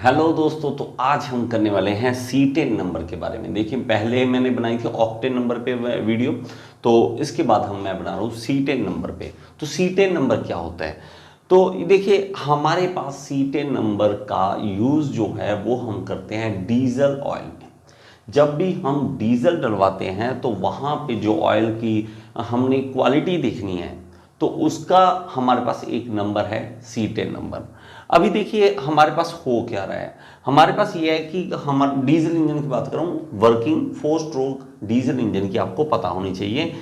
Hello दोस्तों, तो आज हम करने वाले हैं C10 नंबर के बारे में। देखिए, पहले मैंने बनाई थी ऑक्टेन नंबर पे वीडियो, तो इसके बाद मैं बना रहा हूँ C10 नंबर पे। तो C10 नंबर क्या होता है? तो देखिए, हमारे पास C10 नंबर का यूज़ जो है वो हम करते हैं डीजल ऑयल में। जब भी हम डीजल डलवाते हैं तो वहाँ पे जो ऑयल की हमने क्वालिटी देखनी है, तो उसका हमारे पास एक नंबर है C10 नंबर। अभी देखिए हमारे पास हो क्या रहा है, हमारे पास ये है कि हमारा डीजल इंजन की बात करूं, वर्किंग 4 स्ट्रोक डीजल इंजन की आपको पता होनी चाहिए।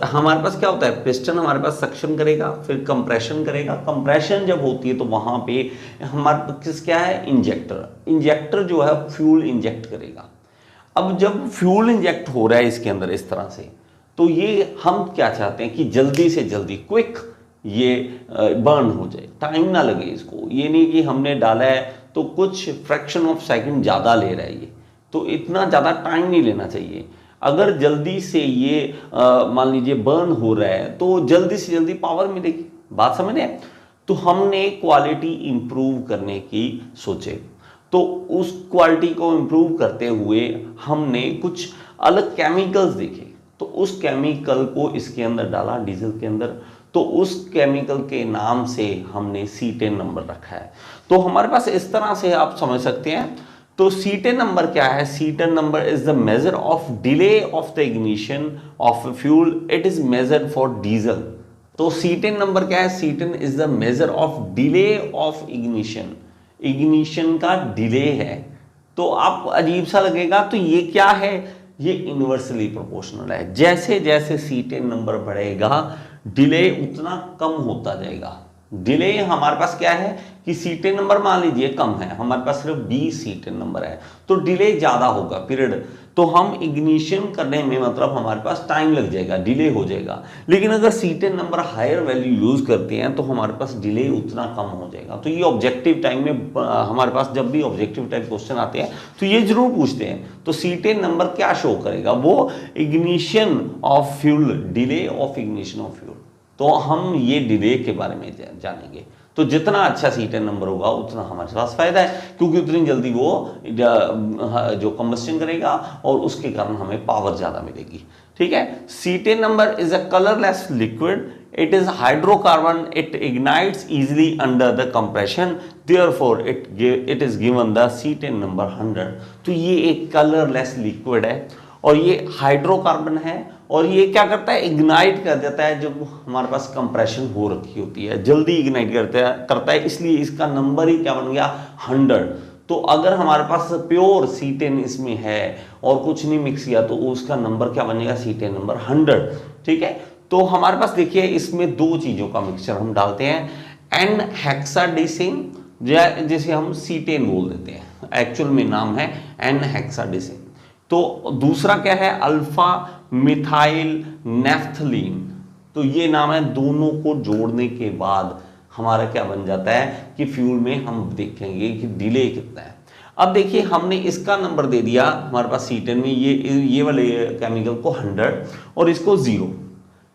हमारे पास क्या होता है, पिस्टन हमारे पास सक्शन करेगा, फिर कंप्रेशन करेगा। कंप्रेशन जब होती है तो वहां पे हमारे पास क्या है, इंजेक्टर जो है फ्यूल इंजेक्ट करेगा। अब जब फ्यूल इंजेक्ट हो रहा है इसके अंदर इस तरह से, तो ये हम क्या चाहते हैं कि जल्दी से जल्दी क्विक ये बर्न हो जाए, टाइम ना लगे इसको। ये नहीं कि हमने डाला है तो कुछ फ्रैक्शन ऑफ सेकंड ज़्यादा ले रहा है ये, तो इतना ज़्यादा टाइम नहीं लेना चाहिए। अगर जल्दी से ये मान लीजिए बर्न हो रहा है तो जल्दी से जल्दी पावर मिलेगी। बात समझ रहे हैं? तो हमने क्वालिटी इंप्रूव करने की सोचे, तो उस क्वालिटी को इंप्रूव करते हुए हमने कुछ अलग केमिकल्स देखे, तो उस केमिकल को इसके अंदर डाला डीजल के अंदर। तो उस केमिकल के नाम से हमने C10 नंबर रखा है। तो हमारे पास इस तरह से आप समझ सकते हैं। तो C10 नंबर क्या है? C10 number is the major of delay of the ignition of fuel. It is measured for diesel. तो C10 नंबर क्या है? C10 is the major of delay of ignition. Ignition का डिले है। तो आप अजीब सा लगेगा, तो ये क्या है? ये इन्वर्सली प्रोपोर्शनल है। जैसे जैसे C10 नंबर बढ़ेगा डिले उतना कम होता जाएगा। डिले हमारे पास क्या है कि C10 नंबर मान लीजिए कम है, हमारे पास सिर्फ 20 C10 नंबर है, तो डिले ज़्यादा होगा पीरियड। तो हम इग्निशन करने में मतलब हमारे पास टाइम लग जाएगा, डिले हो जाएगा। लेकिन अगर C10 number higher value use करते हैं तो हमारे पास डिले उतना कम हो जाएगा। तो ये ऑब्जेक्टिव टाइम में हमारे पास जब भी ऑब्जेक्टिव टाइप क्वेश्चन आते हैं तो ये जरूर पूछते हैं। तो C10 नंबर क्या शो करेगा? वो ignition of fuel, delay of ignition of fuel. तो हम ये डिले के बारे में जानेंगे। तो जितना अच्छा C10 नंबर होगा उतना हमारे पास फायदा है, क्योंकि उतनी जल्दी वो जो कंबस्शन करेगा और उसके कारण हमें पावर ज़्यादा मिलेगी। ठीक है। C10 number is a colourless liquid. It is hydrocarbon. It ignites easily under the compression, therefore it is given the C10 number 100। तो ये एक कलरलेस लिक्विड है और ये हाइड्रोकार्बन है, और ये क्या करता है, इग्नाइट कर देता है जब हमारे पास कंप्रेशन हो रखी होती है, जल्दी इग्नाइट करता है, इसलिए इसका नंबर ही क्या बन गया, 100। तो अगर हमारे पास प्योर C10 इसमें है और कुछ नहीं मिक्स किया तो उसका नंबर क्या बनेगा, C10 नंबर 100। ठीक है। तो हमारे पास देखिए इसमें दो चीज़ों का मिक्सचर हम डालते हैं, एन हेक्साडेसिन, जिसे हम C10 बोल देते हैं, एक्चुअल में नाम है एन हेक्साडेसिन। तो दूसरा क्या है, अल्फा मिथाइल नेफ्थलीन। तो ये नाम है। दोनों को जोड़ने के बाद हमारा क्या बन जाता है कि फ्यूल में हम देखेंगे कि डिले कितना है। अब देखिए हमने इसका नंबर दे दिया हमारे पास C10 में, ये वाले केमिकल को 100 और इसको 0,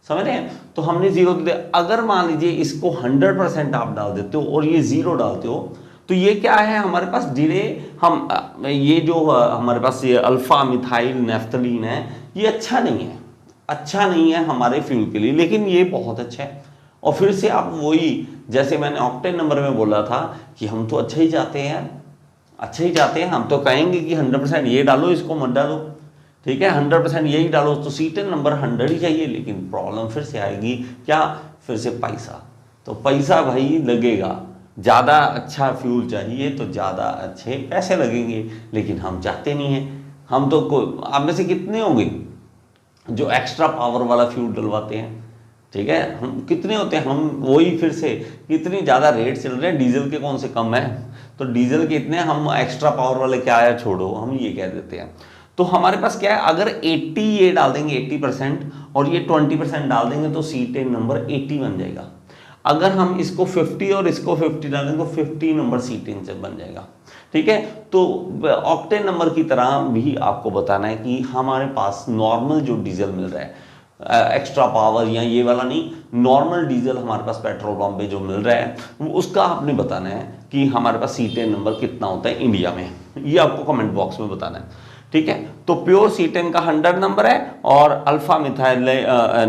समझ रहे हैं? तो हमने 0 दे दिया। अगर मान लीजिए इसको 100% आप डाल देते हो और ये 0 डालते हो, तो ये क्या है हमारे पास डिले। हम ये जो हमारे पास ये अल्फा मिथाइल नेफ्थलीन है, ये अच्छा नहीं है हमारे फ्यूल के लिए, लेकिन ये बहुत अच्छा है। और फिर से आप वही, जैसे मैंने ऑक्टेन नंबर में बोला था कि हम तो अच्छा ही चाहते हैं, हम तो कहेंगे कि 100% ये डालो, इसको मत डालो। ठीक है, 100% यही डालो, तो C10 नंबर 100 ही चाहिए। लेकिन प्रॉब्लम फिर से आएगी, क्या? फिर से पैसा। तो पैसा भाई लगेगा, ज़्यादा अच्छा फ्यूल चाहिए तो ज़्यादा अच्छे पैसे लगेंगे, लेकिन हम चाहते नहीं हैं। हम तो आप में से कितने होंगे जो एक्स्ट्रा पावर वाला फ्यूल डलवाते हैं? ठीक है, हम कितने होते हैं? हम वही फिर से, कितनी ज़्यादा रेट चल रहे हैं, डीजल के कौन से कम है, तो डीजल के इतने, हम एक्स्ट्रा पावर वाले क्या है, छोड़ो, हम ये कह देते हैं। तो हमारे पास क्या है, अगर 80 ये डाल देंगे 80% और ये 20% डाल देंगे तो C10 नंबर 80 बन जाएगा। अगर हम इसको 50 और इसको 50 डालेंगे तो 50 नंबर C10 से बन जाएगा। ठीक है। तो ऑक्टेन नंबर की तरह भी आपको बताना है कि हमारे पास नॉर्मल जो डीजल मिल रहा है एक्स्ट्रा पावर या ये वाला नहीं, नॉर्मल डीजल हमारे पास पेट्रोल पंप पे जो मिल रहा है उसका आपने बताना है कि हमारे पास C10 नंबर कितना होता है इंडिया में, ये आपको कमेंट बॉक्स में बताना है, ठीक है। तो प्योर C10 का 100 नंबर है और अल्फा मिथाइल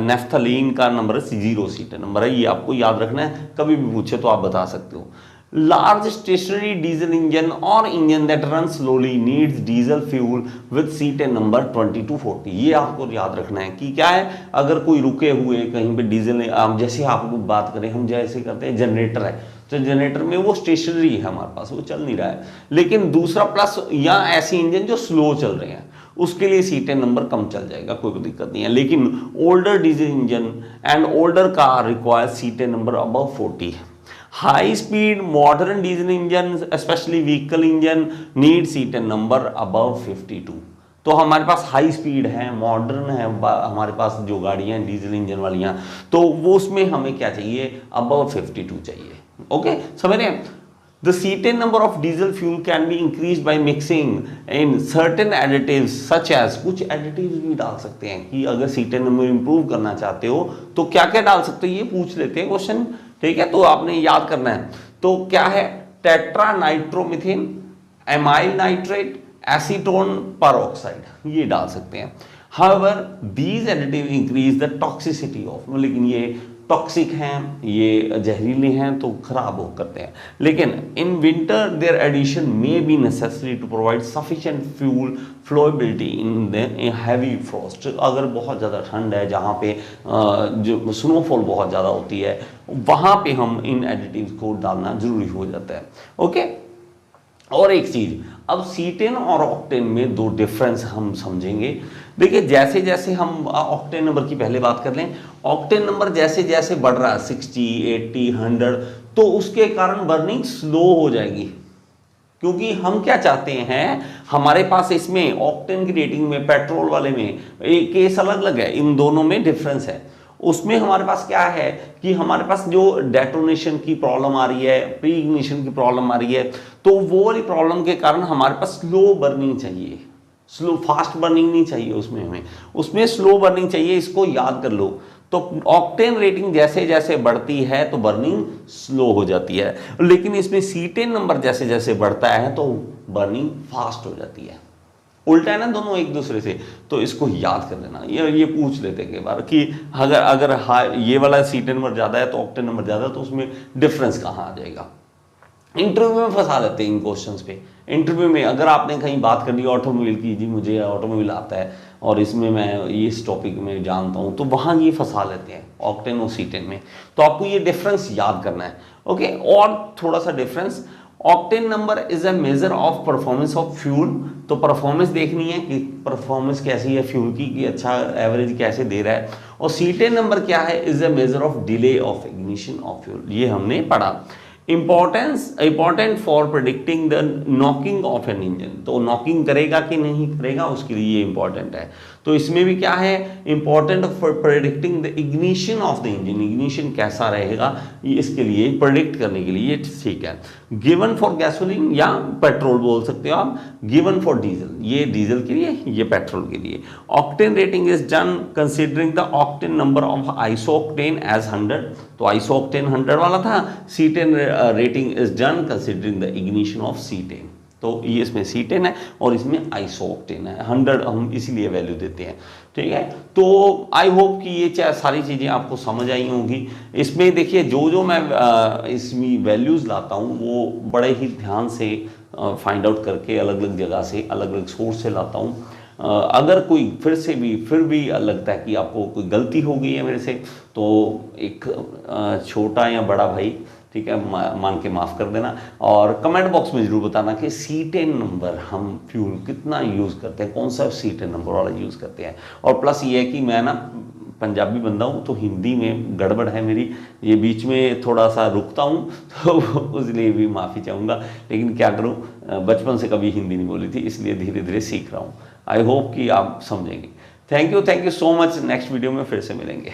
नेफ्थलीन का नंबर 0 C10 नंबर है, ये आपको याद रखना है, कभी भी पूछे तो आप बता सकते हो। लार्ज स्टेशनरी डीजल इंजन और engine that run slowly needs diesel fuel with C10 number 2240, ये आपको याद रखना है कि क्या है, अगर कोई रुके हुए कहीं पे डीजल, जैसे आपको बात करें हम जैसे करते हैं जनरेटर है, तो जनरेटर में वो स्टेशनरी है हमारे पास, वो चल नहीं रहा है, लेकिन दूसरा प्लस या ऐसे इंजन जो स्लो चल रहे हैं उसके लिए C10 नंबर कम चल जाएगा, कोई दिक्कत नहीं है। लेकिन older diesel engine and older car require C10 number above 40। High speed modern diesel engine specially vehicle engine need C10 number above 52। तो हमारे पास हाई स्पीड है, मॉडर्न है, हमारे पास जो गाड़ियां डीजल इंजन वालियां, तो वो उसमें हमें क्या चाहिए, अबव 52 चाहिए। ओके, समझ रहे हैं। The C10 number of diesel fuel can be increased by mixing in certain additives such as, कुछ additives भी डाल सकते हैं कि अगर C10 नंबर इंप्रूव करना चाहते हो तो क्या क्या डाल सकते हो, ये पूछ लेते हैं क्वेश्चन, ठीक है, तो आपने याद करना है। तो क्या है, tetra nitromethane, amyl nitrate, acetone peroxide, ये डाल सकते हैं। However, these additives increase the toxicity of, लेकिन ये टॉक्सिक हैं, ये जहरीले हैं तो खराब हो करते हैं। लेकिन in winter their addition may be necessary to provide sufficient fuel flowability in the heavy frost, अगर बहुत ज़्यादा ठंड है जहाँ पे जो स्नोफॉल बहुत ज़्यादा होती है वहाँ पे हम इन एडिटिव्स को डालना जरूरी हो जाता है। ओके, और एक चीज़, अब C10 और ऑक्टेन में दो डिफरेंस हम समझेंगे। देखिए जैसे जैसे हम ऑक्टेन नंबर की पहले बात कर लें, ऑक्टेन नंबर जैसे जैसे बढ़ रहा है 60, 80, 100, तो उसके कारण बर्निंग स्लो हो जाएगी, क्योंकि हम क्या चाहते हैं, हमारे पास इसमें ऑक्टेन की रेटिंग में पेट्रोल वाले में एक केस अलग अलग है, इन दोनों में डिफरेंस है। उसमें हमारे पास क्या है कि हमारे पास जो डेटोनेशन की प्रॉब्लम आ रही है, प्री इग्निशन की प्रॉब्लम आ रही है, तो वो वाली प्रॉब्लम के कारण हमारे पास स्लो बर्निंग चाहिए, स्लो, फास्ट बर्निंग नहीं चाहिए उसमें, हमें उसमें स्लो बर्निंग चाहिए, इसको याद कर लो। तो ऑक्टेन रेटिंग जैसे जैसे बढ़ती है तो बर्निंग स्लो हो जाती है, लेकिन इसमें C10 नंबर जैसे जैसे बढ़ता है तो बर्निंग फास्ट हो जाती है। उल्टा है ना दोनों एक दूसरे से, तो इसको याद कर लेना। ये पूछ लेते हैं कई बार कि अगर ये वाला C10 नंबर ज़्यादा है तो ऑक्टेन नंबर ज़्यादा है, तो उसमें डिफरेंस कहाँ आ जाएगा। इंटरव्यू में फंसा लेते हैं इन क्वेश्चंस पे। इंटरव्यू में अगर आपने कहीं बात कर ली ऑटोमोबाइल की, जी मुझे ऑटोमोबाइल आता है और इसमें मैं इस टॉपिक में जानता हूँ, तो वहाँ ये फंसा लेते हैं ऑक्टेन और C10 में। तो आपको ये डिफरेंस याद करना है। ओके, और थोड़ा सा difference, octane number is a measure of performance of fuel, तो परफॉर्मेंस देखनी है कि परफॉर्मेंस कैसी है फ्यूल की, कि अच्छा एवरेज कैसे दे रहा है। और C10 नंबर क्या है, is a measure of delay of ignition of fuel, ये हमने पढ़ा। Important for predicting the knocking of an engine, तो नॉकिंग करेगा कि नहीं करेगा उसके लिए ये इंपॉर्टेंट है। तो इसमें भी क्या है, important for predicting the ignition of the engine, ignition कैसा रहेगा इसके लिए प्रेडिक्ट करने के लिए ठीक है। गिवन फॉर गैसोलीन या पेट्रोल बोल सकते हो आप, गिवन फॉर डीजल, ये डीजल के लिए, ये पेट्रोल के लिए। Octane rating is done considering the octane number of isooctane as 100, तो आइसोक्टेन 100 वाला था। C10 rating is done considering the ignition of C10, तो ये इसमें C10 है और इसमें आइसोक्टेन है 100, हम इसीलिए वैल्यू देते हैं, ठीक है। तो आई होप कि ये सारी चीज़ें आपको समझ आई होंगी। इसमें देखिए जो मैं इसमें वैल्यूज़ लाता हूँ वो बड़े ही ध्यान से फाइंड आउट करके अलग अलग जगह से, अलग अलग सोर्स से लाता हूँ। अगर कोई फिर भी लगता है कि आपको कोई गलती हो गई है मेरे से, तो एक छोटा या बड़ा भाई, ठीक है, मान के माफ़ कर देना। और कमेंट बॉक्स में ज़रूर बताना कि C10 नंबर हम फ्यूल कितना यूज़ करते हैं, कौन सा C10 नंबर वाला यूज़ करते हैं। और प्लस ये है कि मैं ना पंजाबी बंदा हूँ, तो हिंदी में गड़बड़ है मेरी, ये बीच में थोड़ा सा रुकता हूँ, तो इसलिए भी माफ़ी चाहूँगा। लेकिन क्या करूँ, बचपन से कभी हिंदी नहीं बोली थी, इसलिए धीरे धीरे सीख रहा हूँ। आई होप कि आप समझेंगे। Thank you so much. Next video में फिर से मिलेंगे।